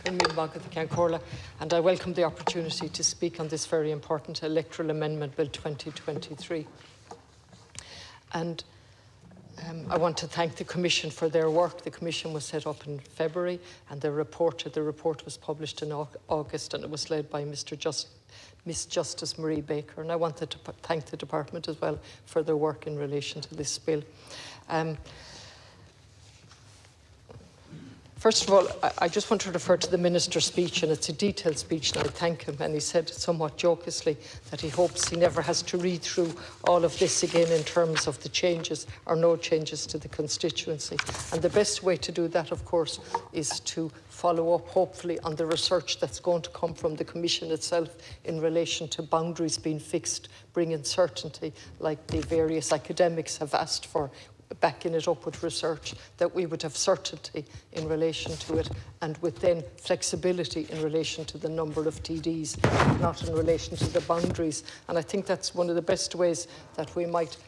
and I welcome the opportunity to speak on this very important Electoral Amendment Bill 2023. And I want to thank the Commission for their work. The Commission was set up in February, and the report was published in August, and it was led by Miss Justice Marie Baker. And I wanted to thank the Department as well for their work in relation to this bill. First of all, I just want to refer to the Minister's speech, and it's a detailed speech, and I thank him. And he said somewhat jocosely that he hopes he never has to read through all of this again in terms of the changes or no changes to the constituency. And the best way to do that, of course, is to follow up, hopefully, on the research that's going to come from the Commission itself in relation to boundaries being fixed, bringing certainty, like the various academics have asked for, backing it up with research, that we would have certainty in relation to it, and with then flexibility in relation to the number of TDs, not in relation to the boundaries. And I think that's one of the best ways that we might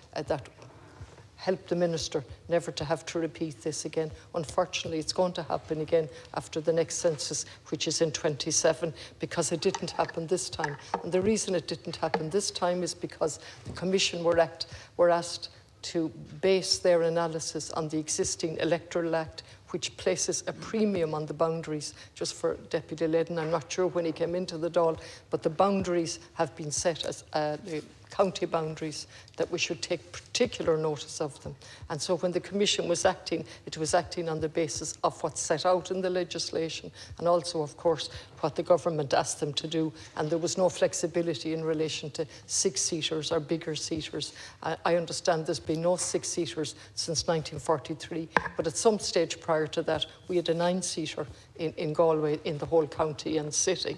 help the Minister never to have to repeat this again. Unfortunately, it's going to happen again after the next census, which is in 27, because it didn't happen this time. And the reason it didn't happen this time is because the Commission were asked to base their analysis on the existing Electoral Act, which places a premium on the boundaries. Just for Deputy Ledden, I'm not sure when he came into the Dáil, but the boundaries have been set as the county boundaries, that we should take particular notice of them. And so when the Commission was acting, it was acting on the basis of what's set out in the legislation, and also, of course, what the government asked them to do. And there was no flexibility in relation to 6-seaters or bigger seaters. I understand there's been no 6-seaters since 1943, but at some stage prior to that, we had a 9-seater in Galway, in the whole county and city.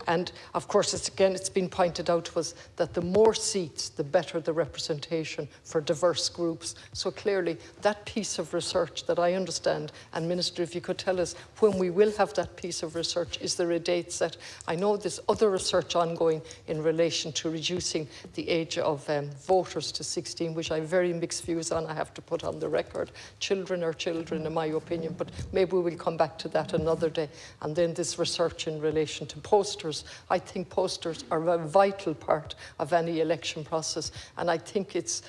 And of course, it's been pointed out to us that the more seats, the better the representation for diverse groups. So clearly, that piece of research that I understand, and Minister, if you could tell us when we will have that piece of research, is there a date set? I know there's other research ongoing in relation to reducing the age of voters to 16, which I have very mixed views on, I have to put on the record. Children are children, in my opinion, but maybe we will come back to that another day. And then this research in relation to posters. I think posters are a vital part of any election process, and I think it's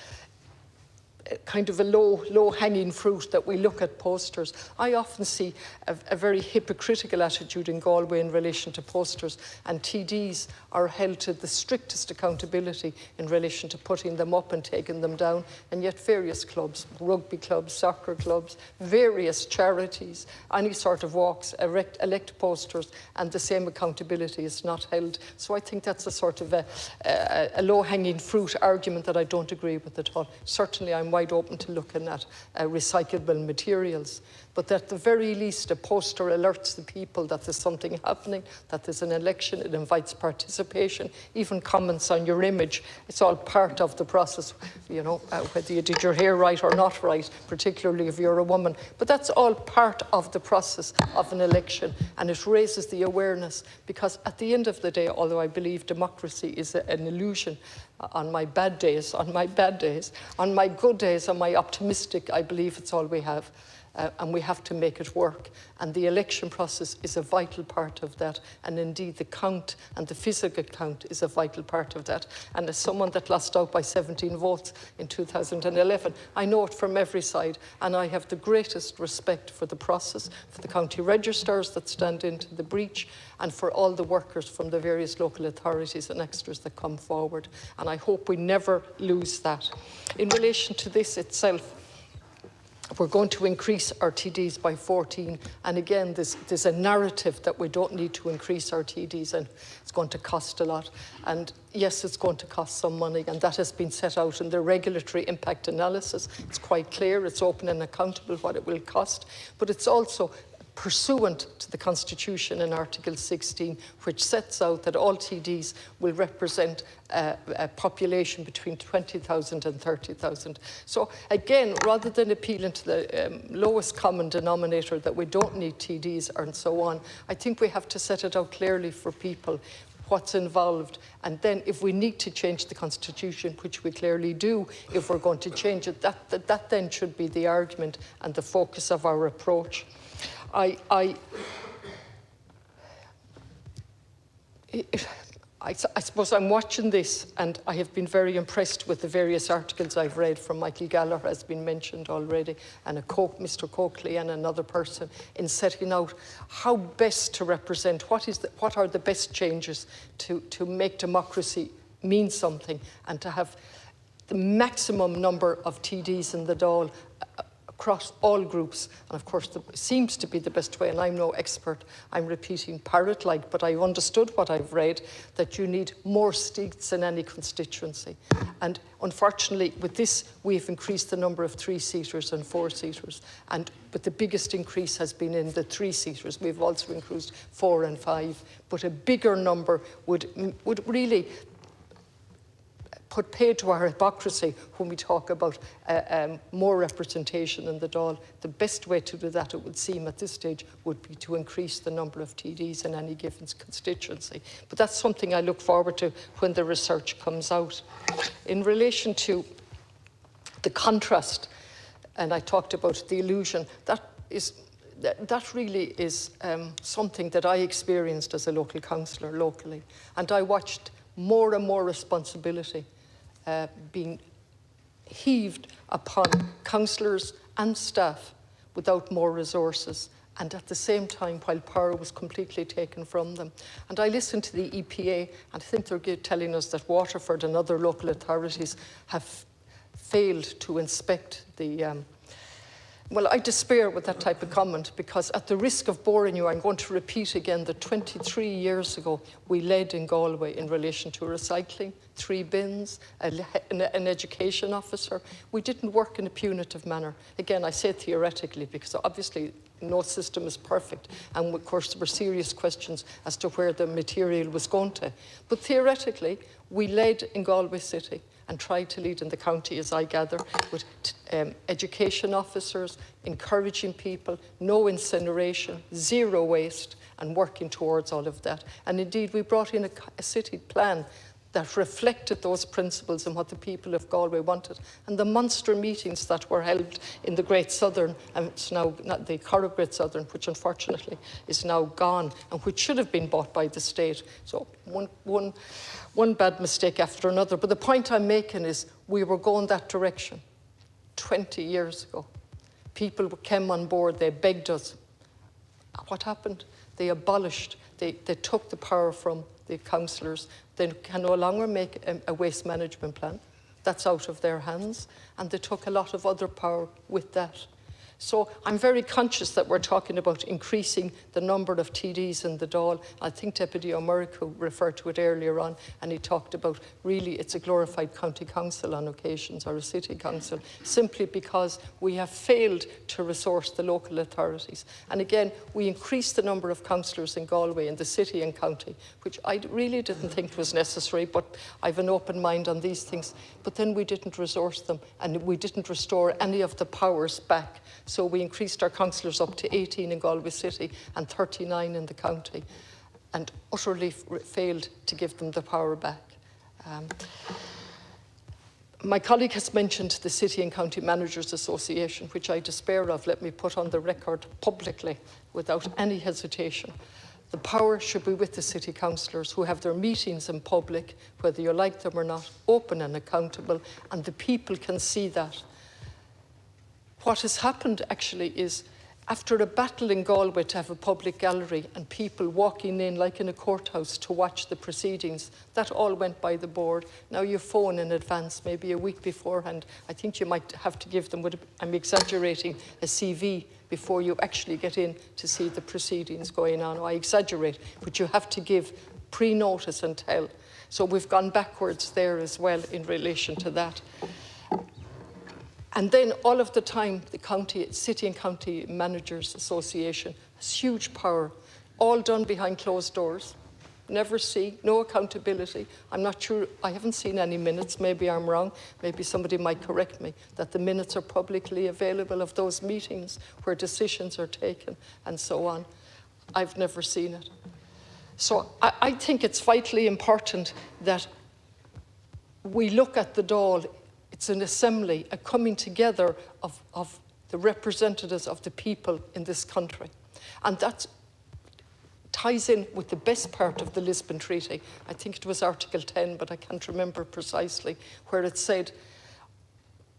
kind of a low-hanging fruit that we look at posters. I often see a very hypocritical attitude in Galway in relation to posters, and TDs are held to the strictest accountability in relation to putting them up and taking them down, and yet various clubs, rugby clubs, soccer clubs, various charities, any sort of walks, elect posters, and the same accountability is not held. So I think that's a sort of a low-hanging fruit argument that I don't agree with at all. Certainly I'm wide open to looking at recyclable materials, but at the very least a poster alerts the people that there's something happening, that there's an election, it invites participation, even comments on your image. It's all part of the process, you know, whether you did your hair right or not right, particularly if you're a woman. But that's all part of the process of an election, and it raises the awareness, because at the end of the day, although I believe democracy is an illusion, on my bad days, on my good days, on my optimistic, I believe it's all we have. And we have to make it work. And the election process is a vital part of that. And indeed, the count and the physical count is a vital part of that. And as someone that lost out by 17 votes in 2011, I know it from every side. And I have the greatest respect for the process, for the county registers that stand into the breach, and for all the workers from the various local authorities and extras that come forward. And I hope we never lose that. In relation to this itself, we're going to increase our TDs by 14, and again there's a narrative that we don't need to increase our TDs and it's going to cost a lot. And yes, it's going to cost some money, and that has been set out in the regulatory impact analysis. It's quite clear, it's open and accountable what it will cost, but it's also pursuant to the Constitution in Article 16, which sets out that all TDs will represent a population between 20,000 and 30,000. So again, rather than appealing to the lowest common denominator that we don't need TDs and so on, I think we have to set it out clearly for people what's involved, and then if we need to change the Constitution, which we clearly do, if we're going to change it, that then should be the argument and the focus of our approach. I suppose I'm watching this, and I have been very impressed with the various articles I've read from Michael Gallagher, has been mentioned already, and Mr. Coakley and another person, in setting out how best to represent what are the best changes to make democracy mean something, and to have the maximum number of TDs in the Dáil across all groups. And of course, it seems to be the best way, and I'm no expert, I'm repeating parrot-like, but I've understood what I've read, that you need more seats in any constituency. And unfortunately, with this, we've increased the number of 3-seaters and 4-seaters. But the biggest increase has been in the 3-seaters. We've also increased 4 and 5. But a bigger number would really put paid to our hypocrisy when we talk about more representation in the Dáil. The best way to do that, it would seem at this stage, would be to increase the number of TDs in any given constituency. But that's something I look forward to when the research comes out. In relation to the contrast, and I talked about the illusion, that really is something that I experienced as a local councillor locally. And I watched more and more responsibility being heaved upon councillors and staff without more resources, and at the same time while power was completely taken from them. And I listened to the EPA, and I think they're telling us that Waterford and other local authorities have failed to inspect the well, I despair with that type of comment, because at the risk of boring you, I'm going to repeat again that 23 years ago, we led in Galway in relation to recycling, 3 bins, an education officer. We didn't work in a punitive manner. Again, I say theoretically, because obviously no system is perfect. And of course, there were serious questions as to where the material was going to. But theoretically, we led in Galway City and tried to lead in the county, as I gather, with education officers, encouraging people, no incineration, 0 waste, and working towards all of that. And indeed, we brought in a city plan that reflected those principles and what the people of Galway wanted. And the monster meetings that were held in the Great Southern, and it's now not the Corrib Great Southern, which unfortunately is now gone, and which should have been bought by the state. So one bad mistake after another. But the point I'm making is we were going that direction 20 years ago. People came on board, they begged us. What happened? They abolished, they took the power from the councillors. They can no longer make a waste management plan. That's out of their hands. And they took a lot of other power with that. So I'm very conscious that we're talking about increasing the number of TDs in the Dáil. I think Deputy O'Murrick referred to it earlier on, and he talked about really it's a glorified county council on occasions, or a city council, simply because we have failed to resource the local authorities. And again, we increased the number of councillors in Galway, in the city and county, which I really didn't think was necessary, but I've an open mind on these things. But then we didn't resource them, and we didn't restore any of the powers back. So we increased our councillors up to 18 in Galway City and 39 in the county, and utterly failed to give them the power back. My colleague has mentioned the City and County Managers Association, which I despair of. Let me put on the record publicly, without any hesitation. The power should be with the city councillors, who have their meetings in public, whether you like them or not, open and accountable, and the people can see that. What has happened actually is, after a battle in Galway to have a public gallery and people walking in like in a courthouse to watch the proceedings, that all went by the board. Now you phone in advance, maybe a week beforehand. I think you might have to give them, I'm exaggerating, a CV before you actually get in to see the proceedings going on. I exaggerate, but you have to give pre-notice and tell. So we've gone backwards there as well in relation to that. And then all of the time, the City and County Managers Association has huge power, all done behind closed doors. Never see, no accountability. I'm not sure, I haven't seen any minutes, maybe I'm wrong, maybe somebody might correct me, that the minutes are publicly available of those meetings where decisions are taken and so on. I've never seen it. So I think it's vitally important that we look at the Dáil. It's an assembly, a coming together of the representatives of the people in this country. And that's ties in with the best part of the Lisbon Treaty. I think it was Article 10, but I can't remember precisely, where it said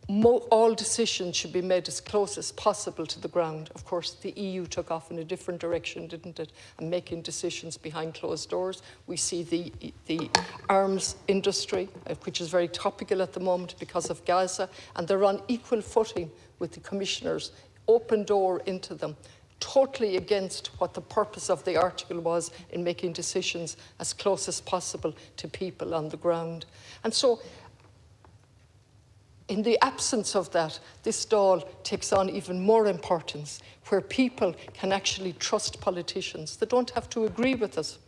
all decisions should be made as close as possible to the ground. Of course, the EU took off in a different direction, didn't it? And making decisions behind closed doors. We see the arms industry, which is very topical at the moment because of Gaza, and they're on equal footing with the commissioners, open door into them, totally against what the purpose of the article was in making decisions as close as possible to people on the ground. And so, in the absence of that, this Dáil takes on even more importance, where people can actually trust politicians. They don't have to agree with us.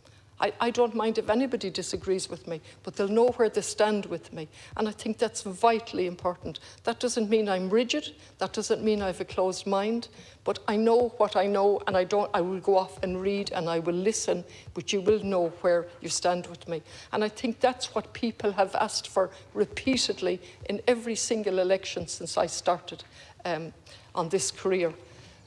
I don't mind if anybody disagrees with me, but they'll know where they stand with me. And I think that's vitally important. That doesn't mean I'm rigid. That doesn't mean I have a closed mind. But I know what I know, and I will go off and read, and I will listen, but you will know where you stand with me. And I think that's what people have asked for repeatedly in every single election since I started on this career.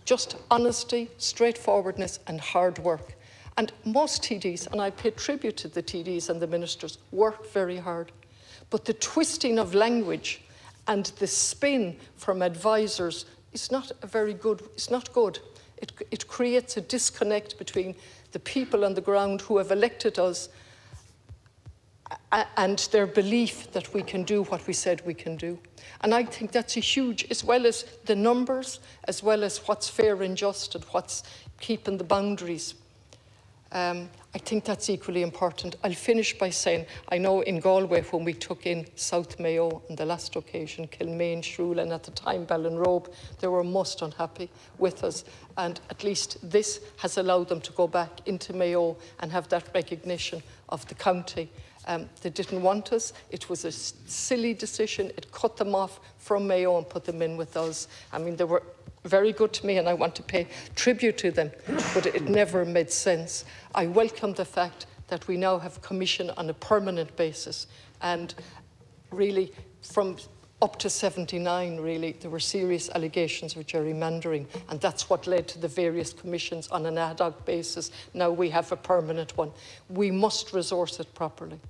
Just honesty, straightforwardness, and hard work. And most TDs, and I pay tribute to the TDs and the ministers, work very hard. But the twisting of language and the spin from advisors is not it's not good. It creates a disconnect between the people on the ground who have elected us and their belief that we can do what we said we can do. And I think that's a huge, as well as the numbers, as well as what's fair and just and what's keeping the boundaries. I think that's equally important. I'll finish by saying, I know in Galway when we took in South Mayo on the last occasion, Kilmaine, Shrule, and at the time Ballinrobe, they were most unhappy with us. And at least this has allowed them to go back into Mayo and have that recognition of the county. They didn't want us. It was a silly decision. It cut them off from Mayo and put them in with us. I mean, they were very good to me and I want to pay tribute to them, but it never made sense. I welcome the fact that we now have commission on a permanent basis, and really from up to 79 really there were serious allegations of gerrymandering, and that's what led to the various commissions on an ad hoc basis. Now we have a permanent one. We must resource it properly.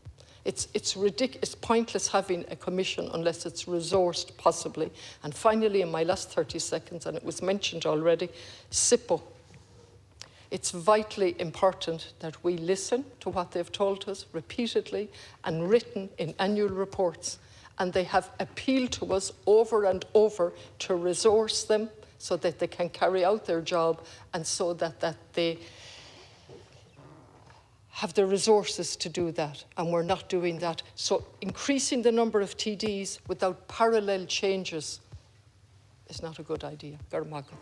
It's ridiculous, it's pointless having a commission unless it's resourced possibly. And finally, in my last 30 seconds, and it was mentioned already, SIPO. It's vitally important that we listen to what they've told us repeatedly and written in annual reports. And they have appealed to us over and over to resource them so that they can carry out their job and so that they have the resources to do that, and we're not doing that. So increasing the number of TDs without parallel changes is not a good idea. Gar magadh.